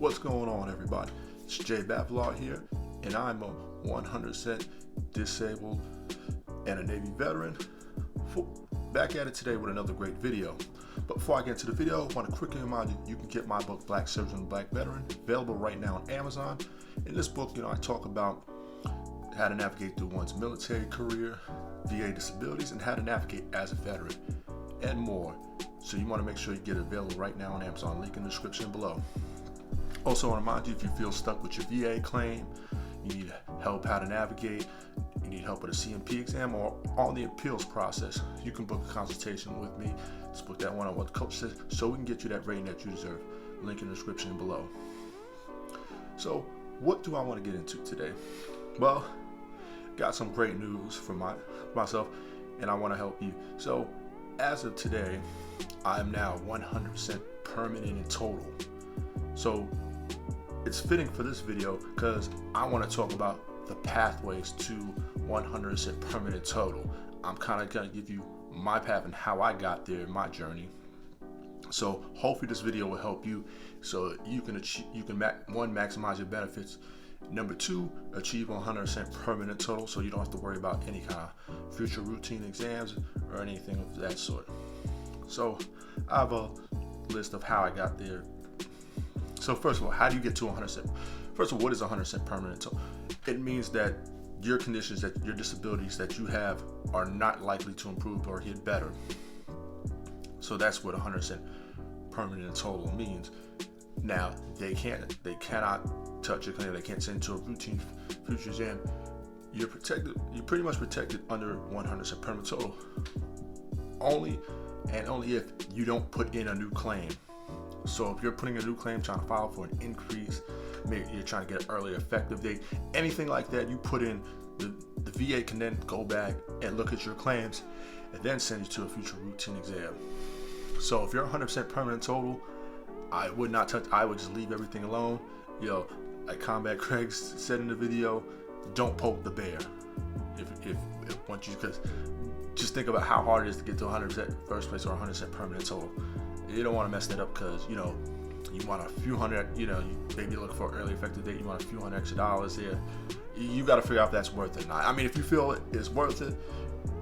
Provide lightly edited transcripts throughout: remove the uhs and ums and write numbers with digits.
What's going on, everybody? It's Jay Bavolar here, and I'm a 100% disabled and a Navy veteran. Back at it today with another great video. But before I get into the video, I want to quickly remind you, you can get my book, Black Surgeon, Black Veteran, available right now on Amazon. In this book, I talk about how to navigate through one's military career, VA disabilities, and how to navigate as a veteran, and more. So you want to make sure you get it available right now on Amazon, link in the description below. Also, I want to remind you, if you feel stuck with your VA claim, you need help how to navigate, you need help with a CMP exam, or on the appeals process, you can book a consultation with me. Just book that one-on-one coach says, so we can get you that rating that you deserve. Link in the description below. So, what do I want to get into today? Well, got some great news for myself, and I want to help you. So, as of today, I am now 100% permanent and total. So, it's fitting for this video because I want to talk about the pathways to 100% permanent total. I'm kind of going to give you my path and how I got there, my journey. So hopefully this video will help you, so you can maximize your benefits. Number two, achieve 100% permanent total, so you don't have to worry about any kind of future routine exams or anything of that sort. So I have a list of how I got there. So first of all, how do you get to 100%? First of all, what is 100% permanent total? It means that your conditions, that your disabilities that you have are not likely to improve or get better. So that's what 100% permanent and total means. Now, they cannot touch your claim. They can't send to a routine future exam. You're protected. You're pretty much protected under 100% permanent total. Only if you don't put in a new claim. So if you're putting a new claim, trying to file for an increase, maybe you're trying to get an earlier effective date, anything like that, you put in, the VA can then go back and look at your claims and then send you to a future routine exam. So if you're 100% permanent total, I would not touch, I would just leave everything alone. Like Combat Craig said in the video, don't poke the bear. If once you, because just think about how hard it is to get to 100% first place or 100% permanent total. You don't want to mess that up because, you want a few hundred, you maybe look for an early effective date, you want a few hundred extra dollars there. You got to figure out if that's worth it or not. I mean, if you feel it's worth it,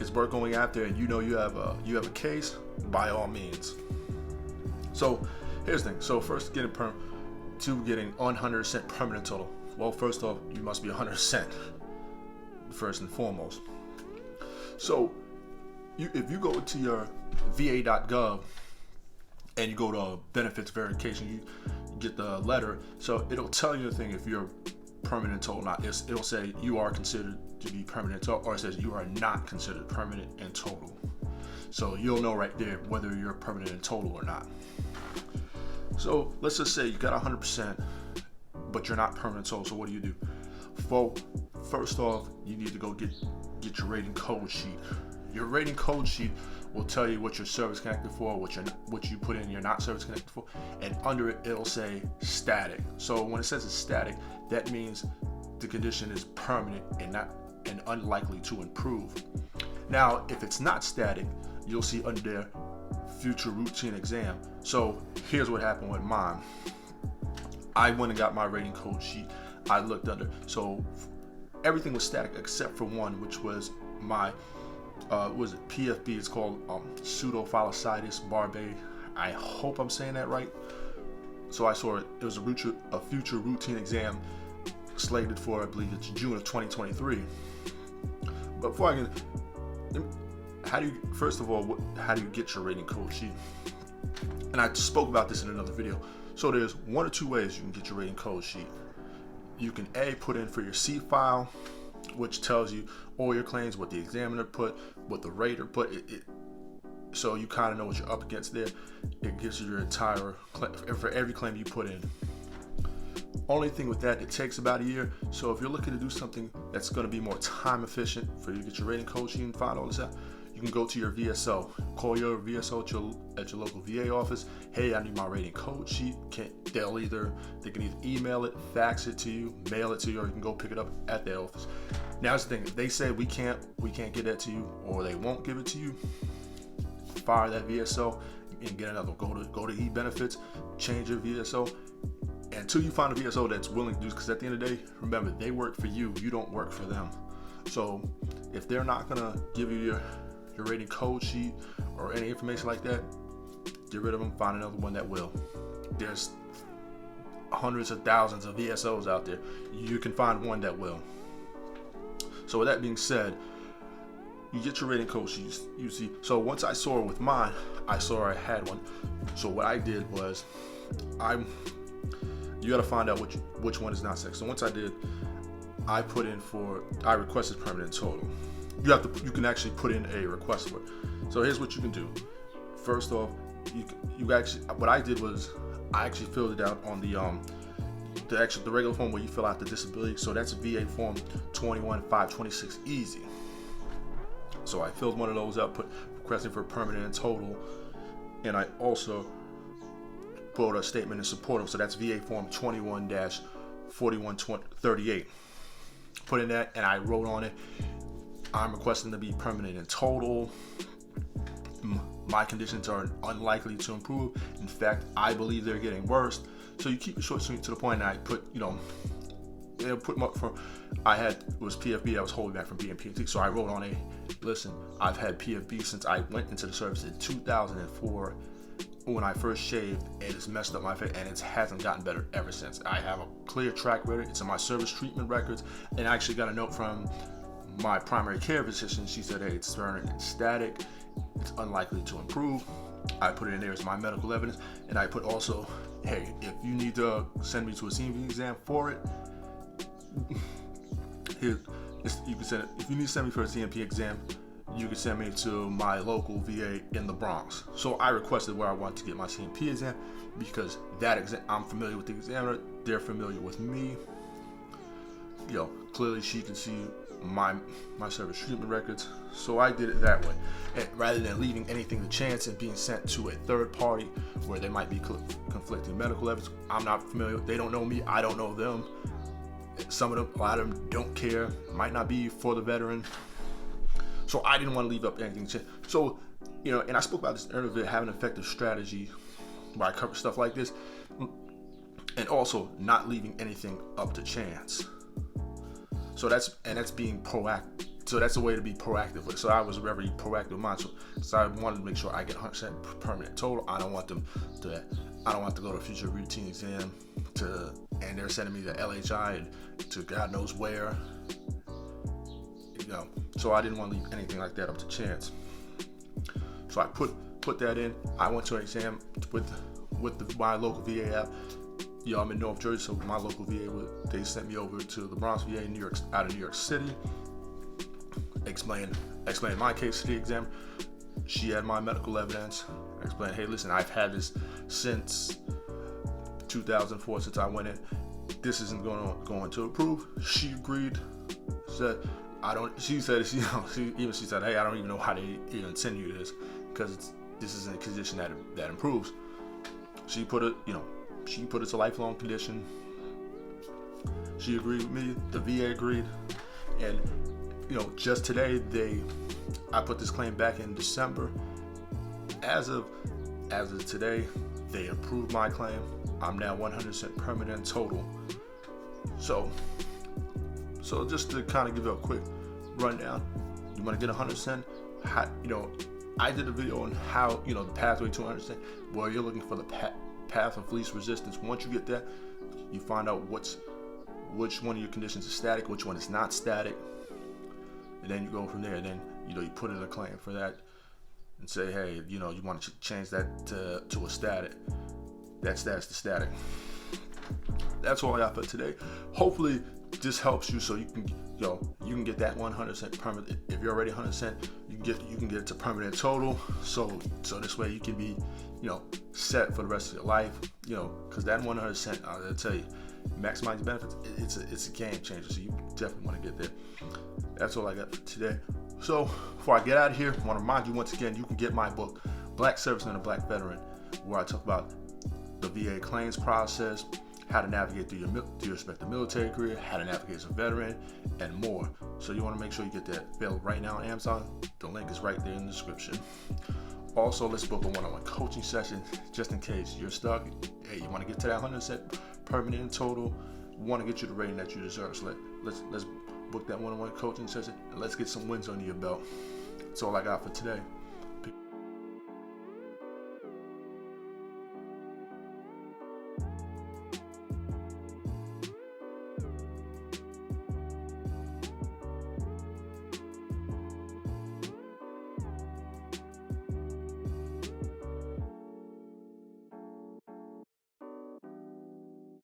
it's worth going after, and you have a case, by all means. So here's the thing. So first, getting 100% permanent total. Well, first off, you must be 100% first and foremost. So if you go to your va.gov and you go to benefits verification, you get the letter. So it'll tell you the thing if you're permanent total or not. It'll say you are considered to be permanent total, or it says you are not considered permanent and total. So you'll know right there whether you're permanent and total or not. So let's just say you got 100%, but you're not permanent total. So what do? Well, first off, you need to go get your rating code sheet. Your rating code sheet will tell you what you're service connected for, what you put in you're not service connected for, and under it it'll say static. So when it says it's static, that means the condition is permanent and unlikely to improve. Now, if it's not static, you'll see under there future routine exam. So here's what happened with mine. I went and got my rating code sheet. I looked under, so everything was static except for one, which was my was it PFB? It's called pseudophyllositis barbae. I hope I'm saying that right. So I saw it. It was a future routine exam slated for, I believe it's June of 2023. But before I can, first of all, how do you get your rating code sheet? And I spoke about this in another video. So there's one or two ways you can get your rating code sheet. You can put in for your C file, which tells you all your claims, what the examiner put, what the rater put. So you kind of know what you're up against there. It gives you your entire for every claim you put in. Only thing with that, it takes about a year. So if you're looking to do something that's going to be more time efficient for you to get your rating code sheet and find all this out, you can go to your VSO. Call your VSO at your local VA office. Hey, I need my rating code sheet. They can either email it, fax it to you, mail it to you, or you can go pick it up at their office. Now, here's the thing. If they say we can't get that to you, or they won't give it to you, fire that VSO and get another. Go to e-benefits, change your VSO, until you find a VSO that's willing to do this, because at the end of the day, remember, they work for you. You don't work for them. So if they're not going to give you your rating code sheet or any information like that, get rid of them, find another one that will. There's hundreds of thousands of VSOs out there. You can find one that will. So with that being said, you get your rating code sheets. You see, so once I saw with mine, I saw I had one. So what I did was, you got to find out which one is not sex. So once I did, I requested permanent total. You can actually put in a request for it. So here's what you can do. First off, you actually, what I did was I actually filled it out on the regular form where you fill out the disability. So that's VA form 21526 easy. So I filled one of those out, put requesting for permanent and total, and I also put a statement in support of. So that's VA form 21-4138. Put in that, and I wrote on it, I'm requesting to be permanent and total. My conditions are unlikely to improve. In fact, I believe they're getting worse. So you keep it short, sweet, to the point. And I put, put them up for. It was PFB. I was holding back from being PFB. So I wrote on it, listen, I've had PFB since I went into the service in 2004 when I first shaved, and it's messed up my face, and it hasn't gotten better ever since. I have a clear track record. It's in my service treatment records, and I actually got a note from my primary care physician. She said, hey, it's turning and static. It's unlikely to improve. I put it in there as my medical evidence, and I put also, hey, if you need to send me to a CMV exam for it, you can send it. If you need to send me for a CMP exam, you can send me to my local VA in the Bronx. So I requested where I want to get my CMP exam, because that exam, I'm familiar with the examiner, they're familiar with me. Clearly she can see my service treatment records. So I did it that way, and rather than leaving anything to chance and being sent to a third party where there might be conflicting medical evidence. I'm not familiar. They don't know me. I don't know them. A lot of them don't care. Might not be for the veteran. So I didn't want to leave up anything to chance. So, and I spoke about this earlier, having an effective strategy where I cover stuff like this, and also not leaving anything up to chance. So that's being proactive. So that's a way to be proactive with. So I was very proactive with mine. So I wanted to make sure I get 100% permanent total. I don't want to go to a future routine exam and they're sending me to LHI and to God knows where. So I didn't want to leave anything like that up to chance. So I put that in. I went to an exam with my local VA app. I'm in North Jersey, so my local VA, they sent me over to the Bronx VA in New York, out of New York City. Explained my case to the examiner. She had my medical evidence. I explained, hey, listen, I've had this since 2004, since I went in. This isn't going to improve. She agreed. She said, hey, I don't even know how they even send you this, because this isn't a condition that improves. She put it as a lifelong condition. She agreed with me. The VA agreed, and just today I put this claim back in December. As of today, they approved my claim. I'm now 100% permanent total. So just to kind of give you a quick rundown, you want to get 100%. I did a video on how the pathway to 100%, where you're looking for the path of least resistance. Once you get that, you find out which one of your conditions is static, which one is not static, and then you go from there. And then you put in a claim for that and say, hey, you want to change that to a static. That status to static. That's all I got for today. Hopefully this helps you, so you can get that 100% permanent. If you're already 100%, you can get it to permanent total. So this way you can be set for the rest of your life. Because that 100%, I'll tell you, maximize benefits. It's a game changer. So you definitely want to get there. That's all I got for today. So before I get out of here, I want to remind you once again, you can get my book, Black Serviceman and Black Veteran, where I talk about the VA claims process, how to navigate through your respective military career, how to navigate as a veteran, and more. So you want to make sure you get that available right now on Amazon. The link is right there in the description. Also, let's book a one-on-one coaching session just in case you're stuck. Hey, you want to get to that 100% permanent and total. Want to get you the rating that you deserve. So let's book that one-on-one coaching session and let's get some wins under your belt. That's all I got for today.